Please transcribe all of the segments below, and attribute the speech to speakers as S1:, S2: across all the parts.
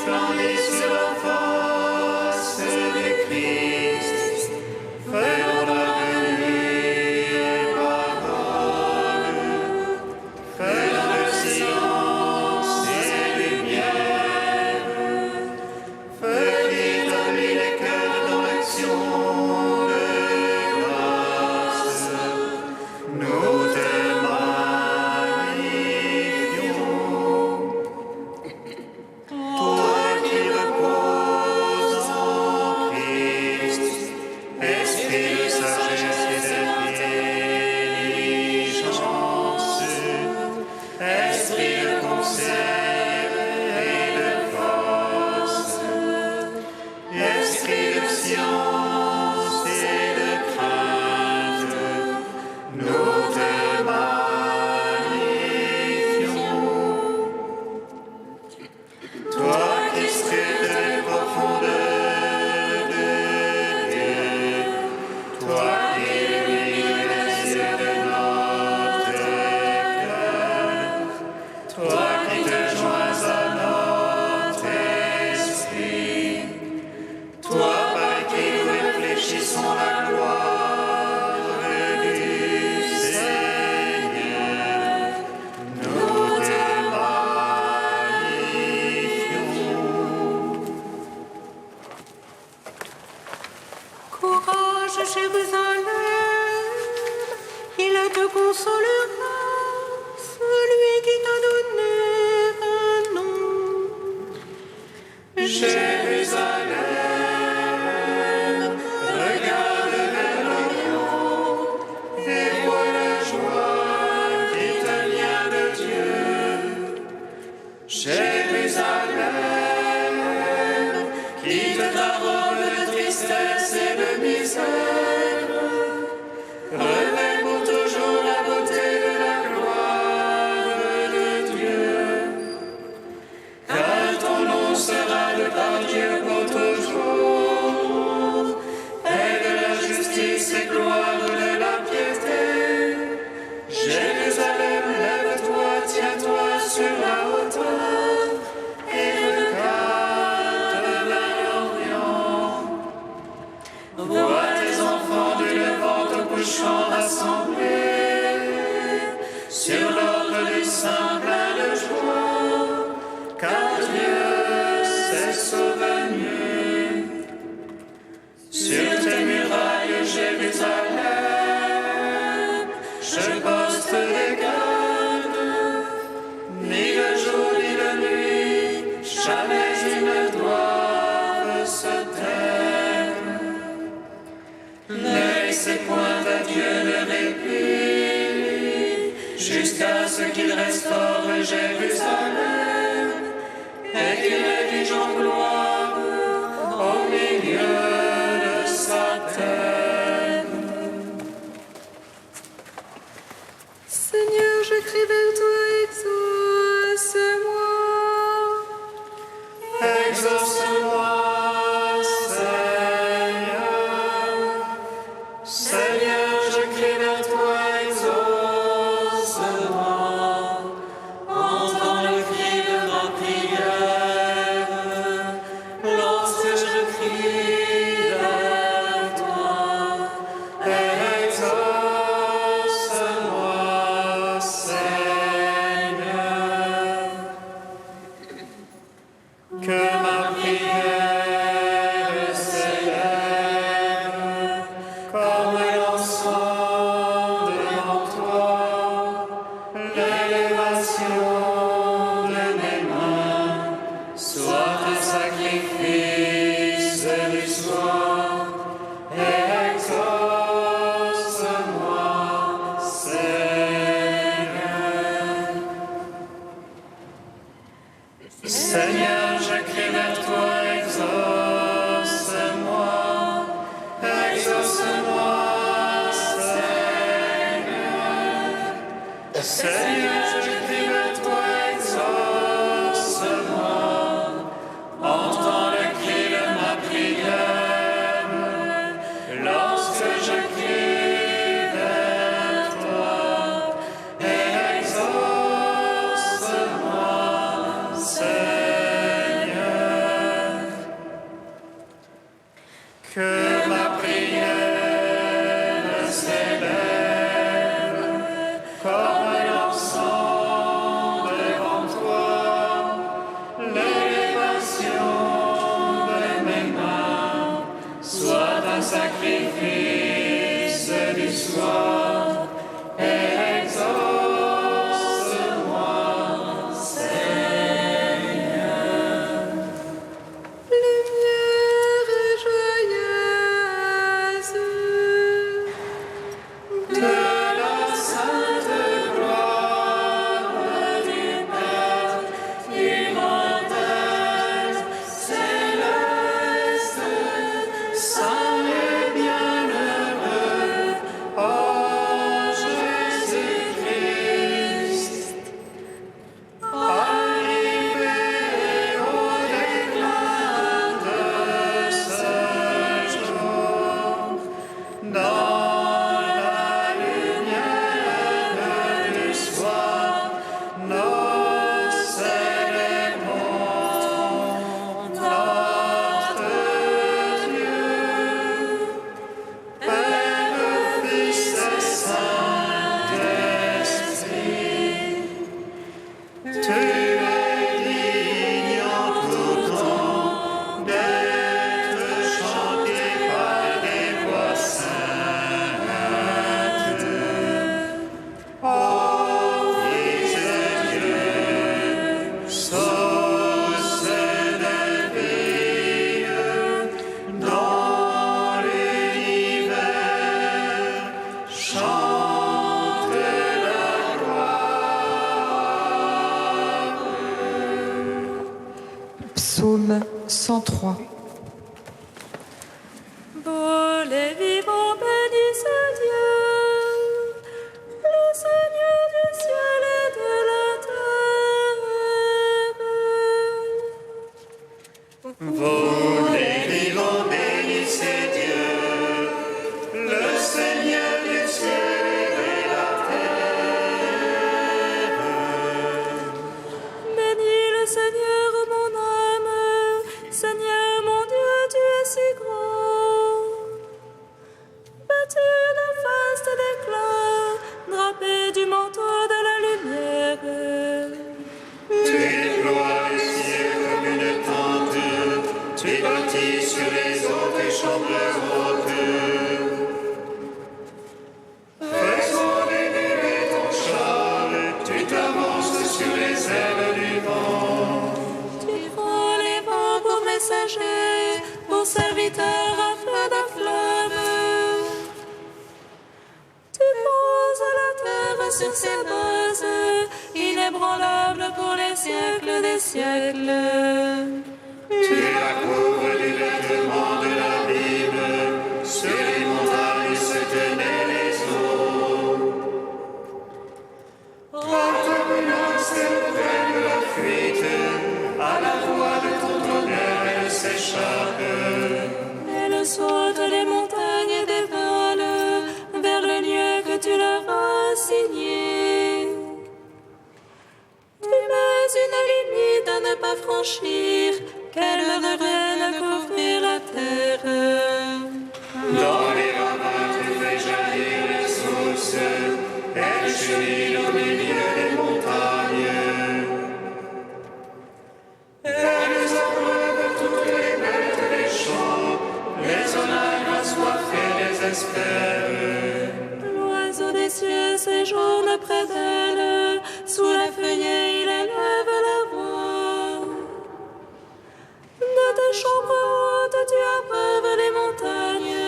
S1: resplendit sur la face du Christ, faisant la venue et parole, faisant de science et lumière, faisant de lui les cœurs dans l'action de grâce. Nous te
S2: Jérusalem, il te consolera, celui qui t'a donné un nom.
S1: Jérusalem, regarde vers l'Orient et vois la joie qui te vient de Dieu. Jérusalem, quitte ta robe de tristesse et de misère, revêt pour toujours la beauté de la gloire de Dieu. Car ton nom sera de par Dieu pour toujours, et de la justice et gloire de la piété. Jérusalem, lève-toi, tiens-toi sur la hauteur, et regarde vers l'Orient. Vois tes enfants du levant au couchant rassemblés, sur l'ordre du Saint plein de joie, car Dieu s'est souvenu. Sur tes murailles, Jérusalem, je poste des gardes, ni le jour ni la nuit, jamais ils ne doivent se taire. Ne laissez point à Dieu le répit, jusqu'à ce qu'il restaure Jérusalem, et qu'il rédige en gloire au milieu de sa terre.
S2: Seigneur, je crie vers toi, exauce-moi.
S1: Exauce-moi, Seigneur. Seigneur, je crie vers toi, exauce-moi. Entends le cri de ma prière, lorsque je crie vers toi. Exauce-moi, Seigneur. Que ma prière s'élève comme l'encens devant toi, l'élévation de mes mains soit un sacrifice du soir. Exauce-moi, Seigneur. Seigneur, je crie vers toi, exauce-moi. Exauce-moi, Seigneur. Seigneur, je crie vers toi, exauce-moi. Entends le cri de ma prière, lorsque je crie vers toi. Exauce-moi, Seigneur.
S3: Psaume 103.
S2: Vous les vivants bénissez Dieu, le Seigneur du ciel et de la terre.
S1: Vous les vivants bénissez Dieu, le Seigneur du ciel et de la terre.
S2: Bénis le Seigneur mon âme, Seigneur mon Dieu, tu es si grand. Vêtu d'un faste d'éclat, drapé du manteau de la lumière.
S1: Tu déploies les cieux comme une tente, tu bâtis sur les eaux tes chambres hautes. Faisons dénouer ton char, tu t'avances sur les ailes du vent.
S2: Tu prends les vents pour messagers, pour serviteurs à feu de flamme. Tu poses la terre sur ses bases, inébranlable pour les siècles des siècles.
S1: Tu la couvres du vêtement de l'abîme, sur les montagnes se tenaient les eaux. À ta menace, elles prennent la fuite, à la voix de ton tonnerre, elles s'échappent.
S2: Elles sautent les montagnes et des vales, vers le lieu que tu leur as assigné. Tu mets une limite à ne pas franchir, qu'elle devrait ne couvrir la terre.
S1: Dans les ravins, tu fais jaillir les sources, elles cheminent au milieu des montagnes. Elles abreuvent toutes les bêtes des champs, les onagres assoiffés désespèrent.
S2: L'oiseau des cieux séjourne près d'elle, sous la feuillée il élève la voix. De tes chambres hautes tu abreuves les montagnes,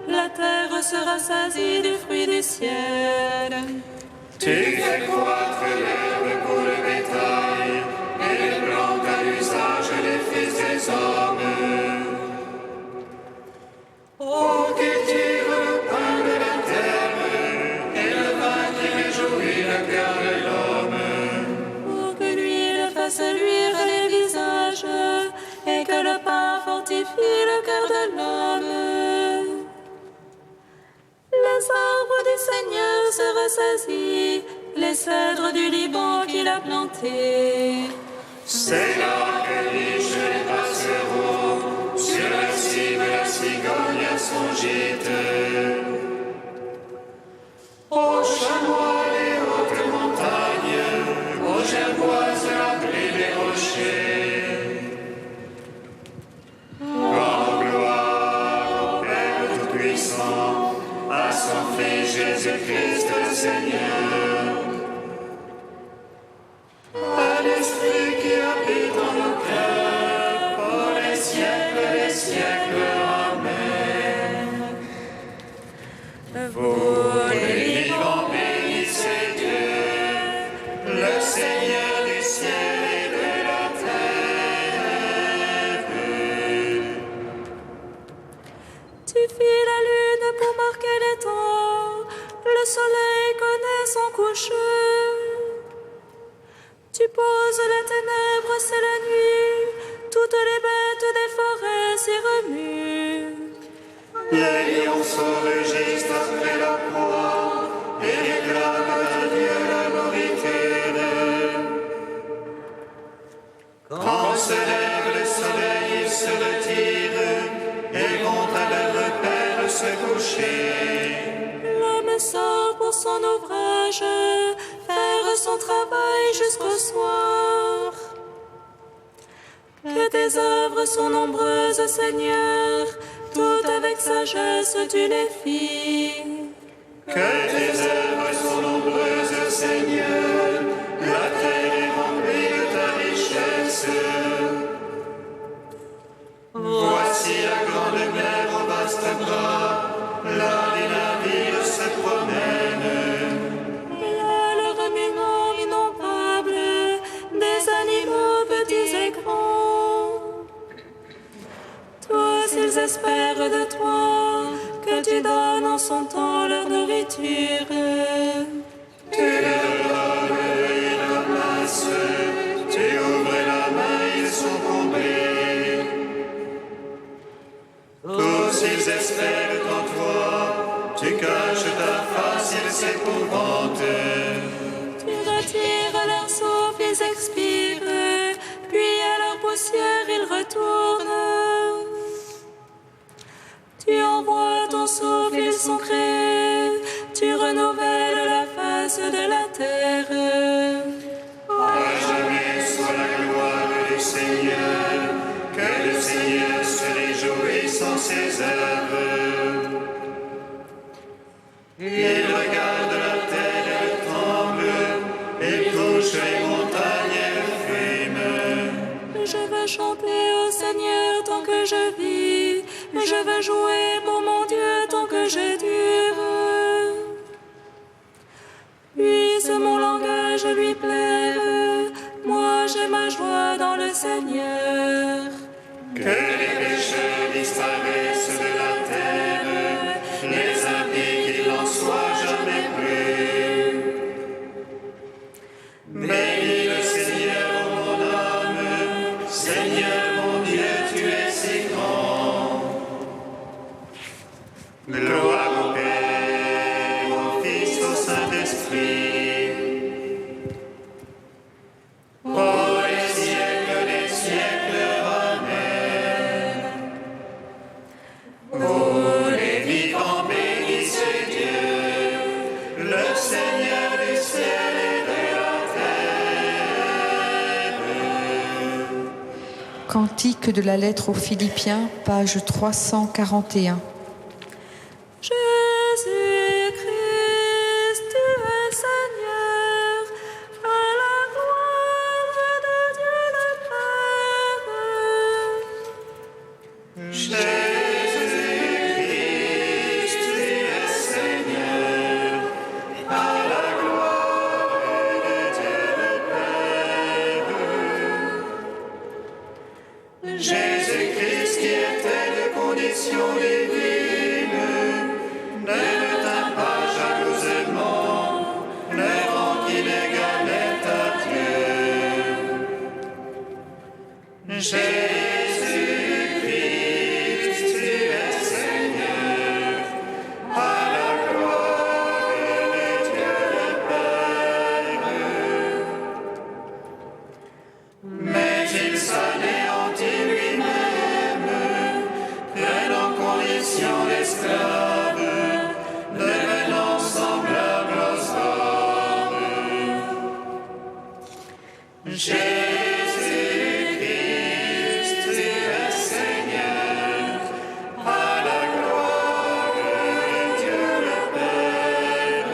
S2: la terre se rassasie du fruit du ciel.
S1: Tu fais croître l'herbe pour le bétail, et les plantes à l'usage des fils des hommes. Oh, cultive le pain de la terre, et le vin qui réjouit le cœur de l'homme.
S2: Pour que l'huile fasse luire les visages, et que le pain fortifie le cœur de l'homme. Les arbres du Seigneur se rassasient, les cèdres du Liban qu'il a plantés.
S1: C'est là que nichent les passereaux, sur la cime la cigogne a son gîte. Aux chamois les hautes montagnes, aux gerboises l'abri des rochers. En gloire au Père Tout-Puissant, à son Fils Jésus-Christ le Seigneur. À l'Esprit qui habite en nos cœurs, pour les siècles des siècles. Amen. Vous les vivants bénissez Dieu, le Seigneur du ciel et de la terre.
S2: Tu fis la lune pour marquer les temps, le soleil connaît son coucher. Tu poses la ténèbre, c'est la nuit, toutes les bêtes des forêts s'y remuent.
S1: Les lionceaux rugissent après la proie et réclament à Dieu la nourriture. Quand se lève le soleil, ils se retirent et vont à leur repère se coucher.
S2: L'homme sort pour son ouvrage, faire son travail jusqu'au soir. Que tes œuvres sont nombreuses, Seigneur, toutes avec sagesse tu les fis.
S1: Que tes œuvres sont nombreuses, Seigneur, la terre est remplie de ta richesse. Voici la grande mer au vaste bras, là les navires se promènent.
S2: Et là le remuement innombrable des animaux petits et grands.
S1: désespèrent en toi. Tu caches ta face, ils s'épouvantent.
S2: Tu retires leur souffle, ils expirent, puis à leur poussière ils retournent. Tu envoies ton souffle, ils sont créés, tu renouvelles la face de la terre.
S1: À jamais soit la gloire du Seigneur, que le Seigneur se réjouisse en ses œuvres. Il regarde la terre, elle tremble, il touche les montagnes, elles fument.
S2: Je veux chanter au Seigneur tant que je vis, je veux jouer pour mon Dieu tant que je dure. Puisse mon langage lui plaire, moi j'ai ma joie dans le Seigneur.
S1: Que les pécheurs disparaissent de la terre, les impies qu'il n'en soit jamais plus. Bénis le Seigneur, mon âme, Seigneur mon Dieu, tu es si grand. Gloire au Père, au Fils, au Saint-Esprit. Pour les siècles des siècles, Amen. Vous les vivants, bénissez Dieu, le Seigneur du ciel et de la terre.
S3: Cantique de la lettre aux Philippiens, page 341.
S2: Jésus-Christ, tu es Seigneur, à la gloire de Dieu le Père.
S1: Jésus-Christ, tu es Seigneur, à la gloire de Dieu le Père. Jésus-Christ qui était de condition divine, ne le tint pas jalousement, ne rend qu'il égalait à Dieu. Jésus-Christ, tu es Seigneur, à la gloire de Dieu le Père. Mais il s'anéantit lui-même, prenant condition d'esclave, devenant semblable aux hommes. Jésus-Christ, tu es Seigneur, à la gloire de Dieu le Père.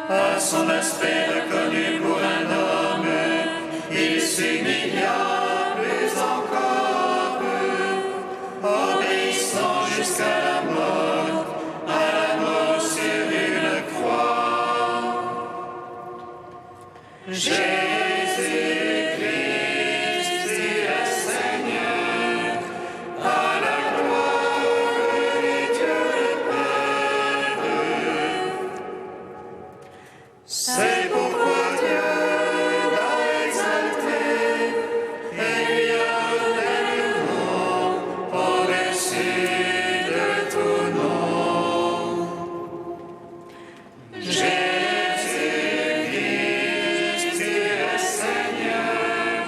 S1: À son aspect reconnu pour un homme, il s'humilia plus encore, obéissant jusqu'à la mort sur une croix. Jésus-Christ, tu es Seigneur, à la gloire de Dieu le Père. C'est pourquoi Dieu l'a exalté et lui a donné le nom au-dessus de tout nom. Jésus-Christ, tu es Seigneur,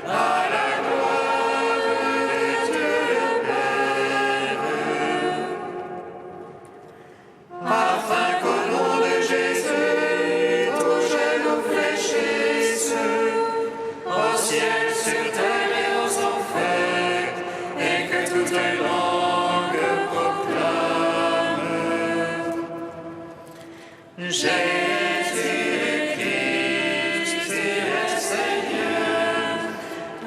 S1: à la gloire de Dieu le Père. Afin qu'au nom de Jésus, tout genou fléchisse, au ciel, sur terre et aux enfers, et que toute langue proclame: Jésus-Christ, tu es Seigneur,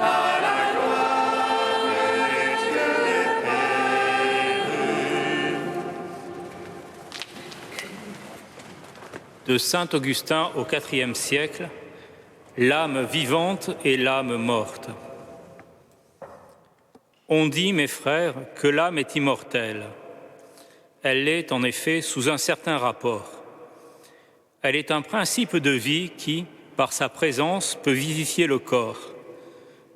S1: à la gloire de Dieu le Père.
S4: De saint Augustin au IVe siècle, l'âme vivante et l'âme morte. On dit, mes frères, que l'âme est immortelle. Elle l'est en effet sous un certain rapport. Elle est un principe de vie qui, par sa présence, peut vivifier le corps,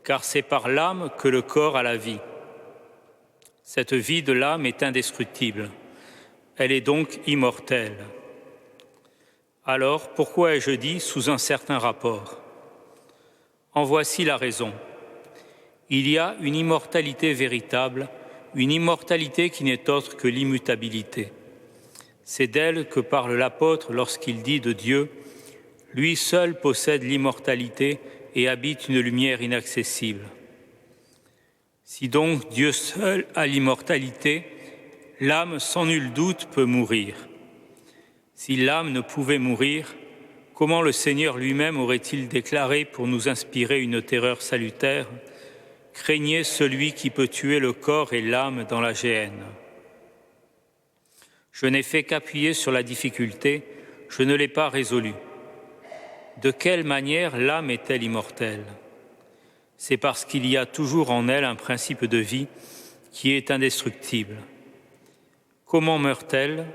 S4: car c'est par l'âme que le corps a la vie. Cette vie de l'âme est indestructible. Elle est donc immortelle. Alors, pourquoi ai-je dit sous un certain rapport? En voici la raison. Il y a une immortalité véritable, une immortalité qui n'est autre que l'immutabilité. C'est d'elle que parle l'apôtre lorsqu'il dit de Dieu « Lui seul possède l'immortalité et habite une lumière inaccessible ». Si donc Dieu seul a l'immortalité, l'âme sans nul doute peut mourir. Si l'âme ne pouvait mourir, comment le Seigneur lui-même aurait-il déclaré pour nous inspirer une terreur salutaire « Craignez celui qui peut tuer le corps et l'âme dans la géhenne ». Je n'ai fait qu'appuyer sur la difficulté, je ne l'ai pas résolue. De quelle manière l'âme est-elle immortelle? C'est parce qu'il y a toujours en elle un principe de vie qui est indestructible. Comment meurt-elle?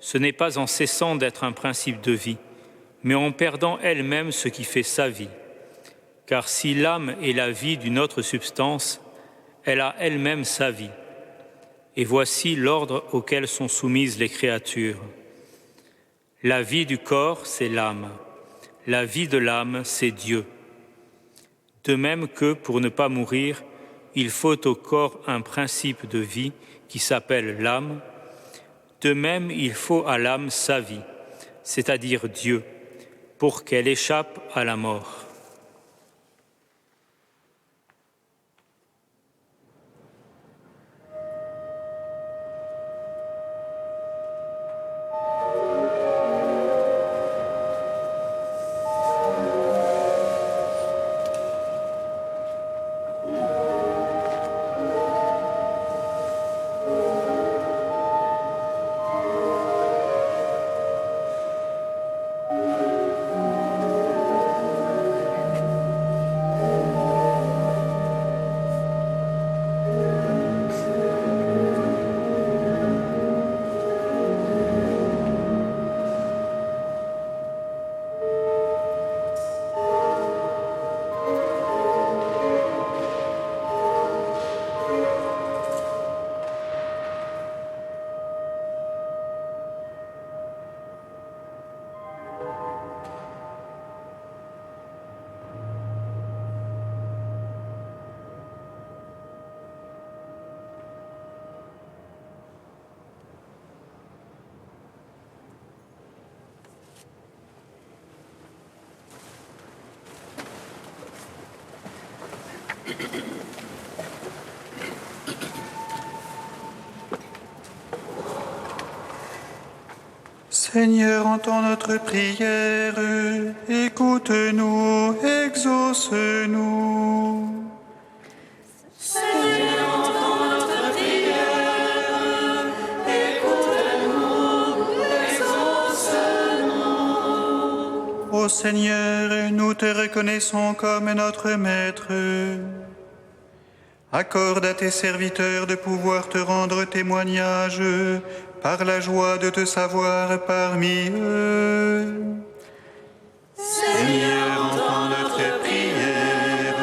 S4: Ce n'est pas en cessant d'être un principe de vie, mais en perdant elle-même ce qui fait sa vie. Car si l'âme est la vie d'une autre substance, elle a elle-même sa vie. Et voici l'ordre auquel sont soumises les créatures. La vie du corps, c'est l'âme. La vie de l'âme, c'est Dieu. De même que, pour ne pas mourir, il faut au corps un principe de vie qui s'appelle l'âme, de même il faut à l'âme sa vie, c'est-à-dire Dieu, pour qu'elle échappe à la mort.
S1: Seigneur, entends notre prière, écoute-nous, exauce-nous.
S2: Seigneur, entends notre prière, écoute-nous, exauce-nous.
S1: Ô Seigneur, nous te reconnaissons comme notre Maître. Accorde à tes serviteurs de pouvoir te rendre témoignage par la joie de te savoir parmi eux.
S2: Seigneur, entends notre prière,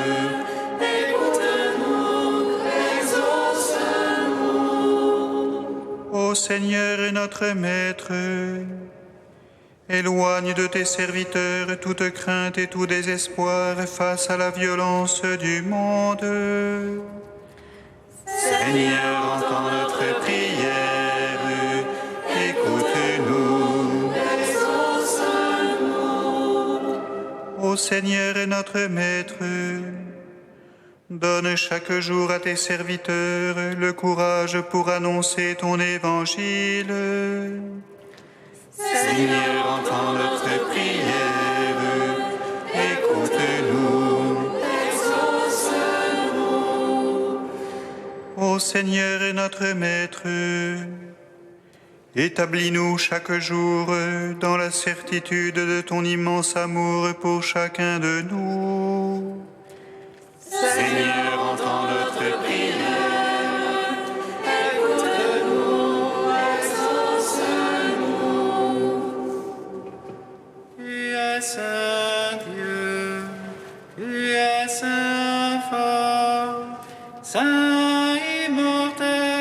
S2: écoute-nous, exauce-nous.
S1: Ô Seigneur notre Maître, éloigne de tes serviteurs toute crainte et tout désespoir face à la violence du monde. Seigneur, entends notre prière, écoute-nous.
S2: Exauce-nous.
S1: Ô Seigneur et notre Maître, donne chaque jour à tes serviteurs le courage pour annoncer ton évangile. Seigneur, entends notre prière, écoute-nous.
S2: Exauce-nous.
S1: Ô Seigneur et notre Maître, établis-nous chaque jour dans la certitude de ton immense amour pour chacun de nous. Seigneur, entends notre prière,
S2: Écoute-nous, exauce-nous.
S1: Tu es Saint Dieu, tu es Saint fort, Saint immortel.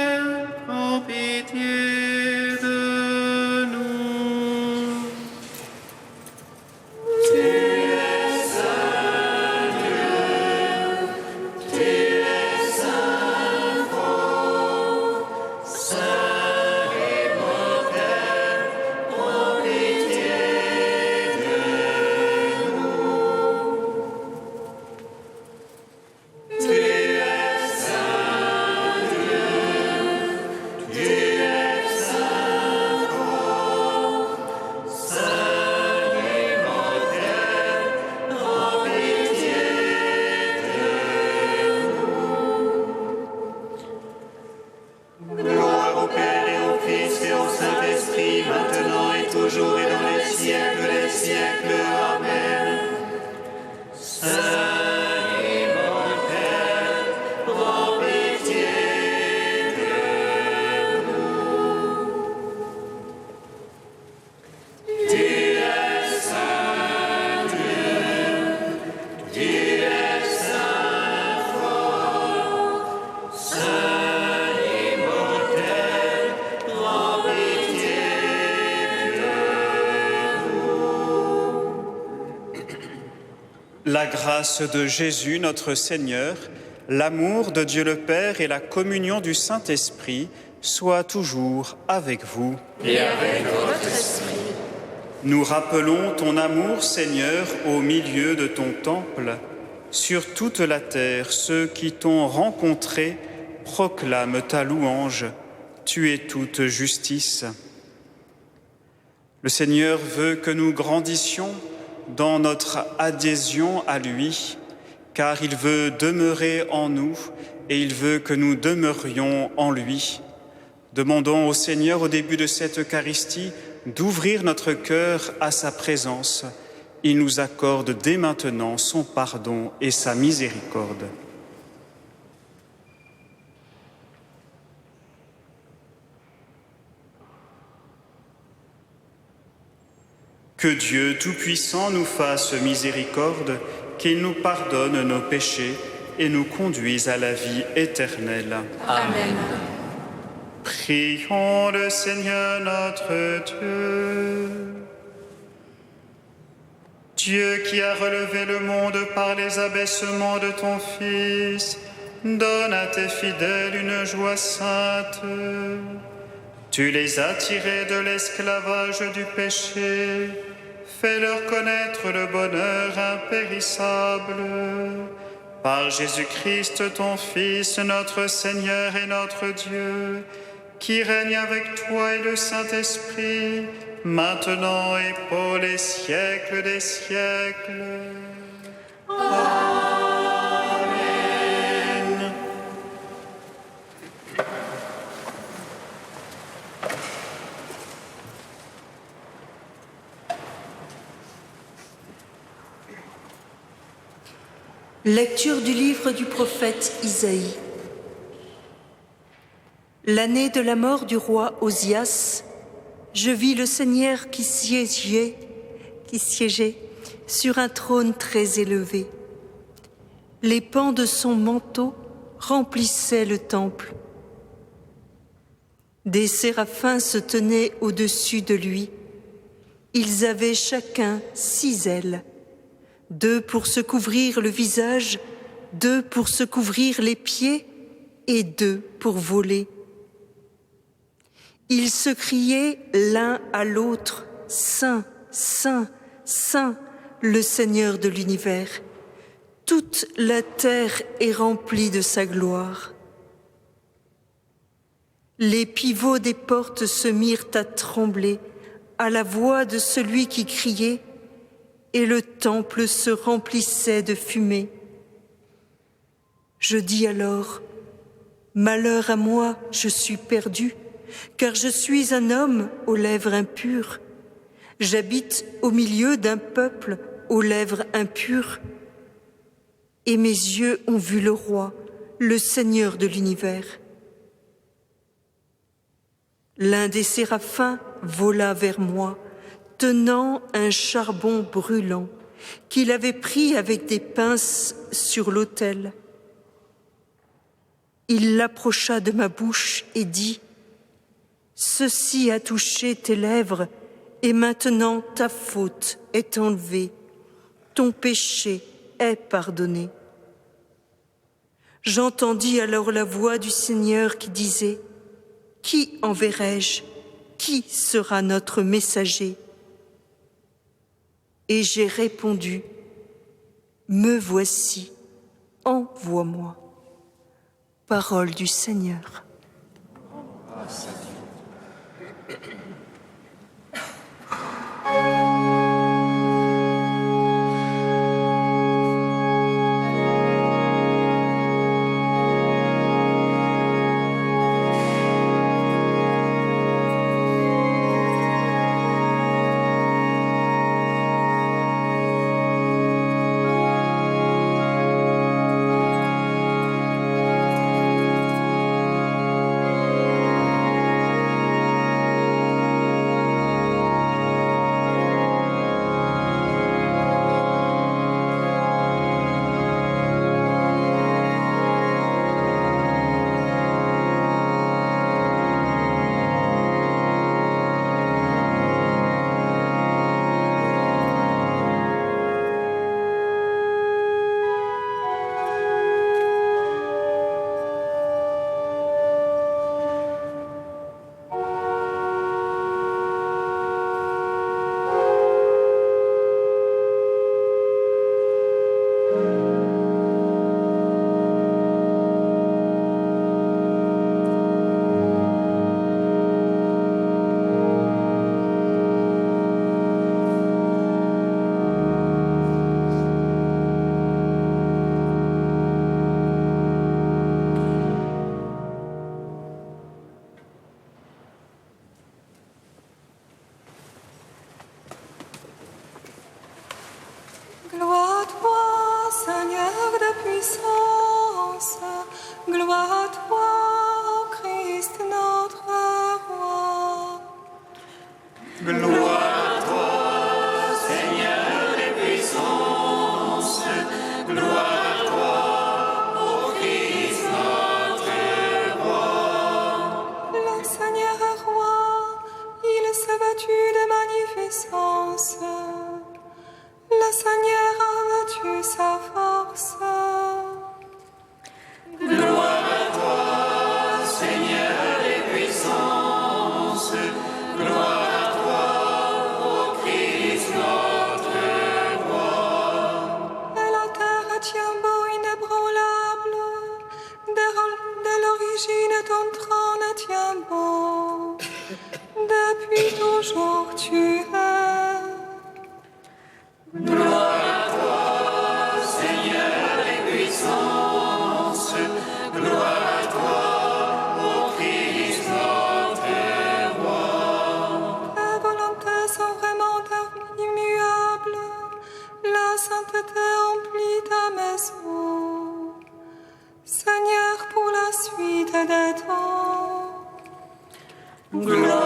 S1: La grâce de Jésus, notre Seigneur, l'amour de Dieu le Père et la communion du Saint-Esprit soient toujours avec vous.
S2: Et avec votre esprit.
S1: Nous rappelons ton amour, Seigneur, au milieu de ton temple. Sur toute la terre, ceux qui t'ont rencontré proclament ta louange. Tu es toute justice. Le Seigneur veut que nous grandissions dans notre adhésion à lui, car il veut demeurer en nous et il veut que nous demeurions en lui. Demandons au Seigneur au début de cette Eucharistie d'ouvrir notre cœur à sa présence. Il nous accorde dès maintenant son pardon et sa miséricorde. Que Dieu Tout-Puissant nous fasse miséricorde, qu'il nous pardonne nos péchés et nous conduise à la vie éternelle.
S2: Amen.
S1: Prions le Seigneur notre Dieu. Dieu qui a relevé le monde par les abaissements de ton Fils, donne à tes fidèles une joie sainte. Tu les as tirés de l'esclavage du péché, fais-leur connaître le bonheur impérissable. Par Jésus-Christ, ton Fils, notre Seigneur et notre Dieu, qui règne avec toi et le Saint-Esprit, maintenant et pour les siècles des siècles. Amen.
S5: Lecture du livre du prophète Isaïe. L'année de la mort du roi Osias, je vis le Seigneur qui siégeait sur un trône très élevé. Les pans de son manteau remplissaient le temple. Des séraphins se tenaient au-dessus de lui. Ils avaient chacun 6 ailes. 2 pour se couvrir le visage, 2 pour se couvrir les pieds et 2 pour voler. Ils se criaient l'un à l'autre, « Saint, Saint, Saint, le Seigneur de l'univers. Toute la terre est remplie de sa gloire. » Les pivots des portes se mirent à trembler à la voix de celui qui criait, et le temple se remplissait de fumée. Je dis alors, « Malheur à moi, je suis perdu, car je suis un homme aux lèvres impures. J'habite au milieu d'un peuple aux lèvres impures. Et mes yeux ont vu le roi, le Seigneur de l'univers. » L'un des séraphins vola vers moi, tenant un charbon brûlant qu'il avait pris avec des pinces sur l'autel. Il l'approcha de ma bouche et dit, « Ceci a touché tes lèvres, et maintenant ta faute est enlevée, ton péché est pardonné. » J'entendis alors la voix du Seigneur qui disait, « Qui enverrai-je? Qui sera notre messager ?» Et j'ai répondu, « Me voici, envoie-moi. » Parole du Seigneur.
S2: puissance. Gloire à toi, ô Christ notre roi.
S1: Gloire à toi, Seigneur des puissances. Gloire à toi, ô Christ notre roi.
S2: Le Seigneur est roi, il s'est vêtu de magnificence. Le Seigneur a vêtu sa force.
S1: Gloire à toi, Seigneur des puissances. Gloire à toi, ô Christ notre roi.
S2: Et la terre tient beau inébranlable. De l'origine ton trône tient beau. Depuis toujours tu es.
S1: Gloire à toi, Seigneur des puissances. Gloire à toi, ô Christ notre roi.
S2: Tes volontés sont vraiment immuables. La sainteté emplit ta maison. Seigneur, pour la suite des temps.
S1: Gloire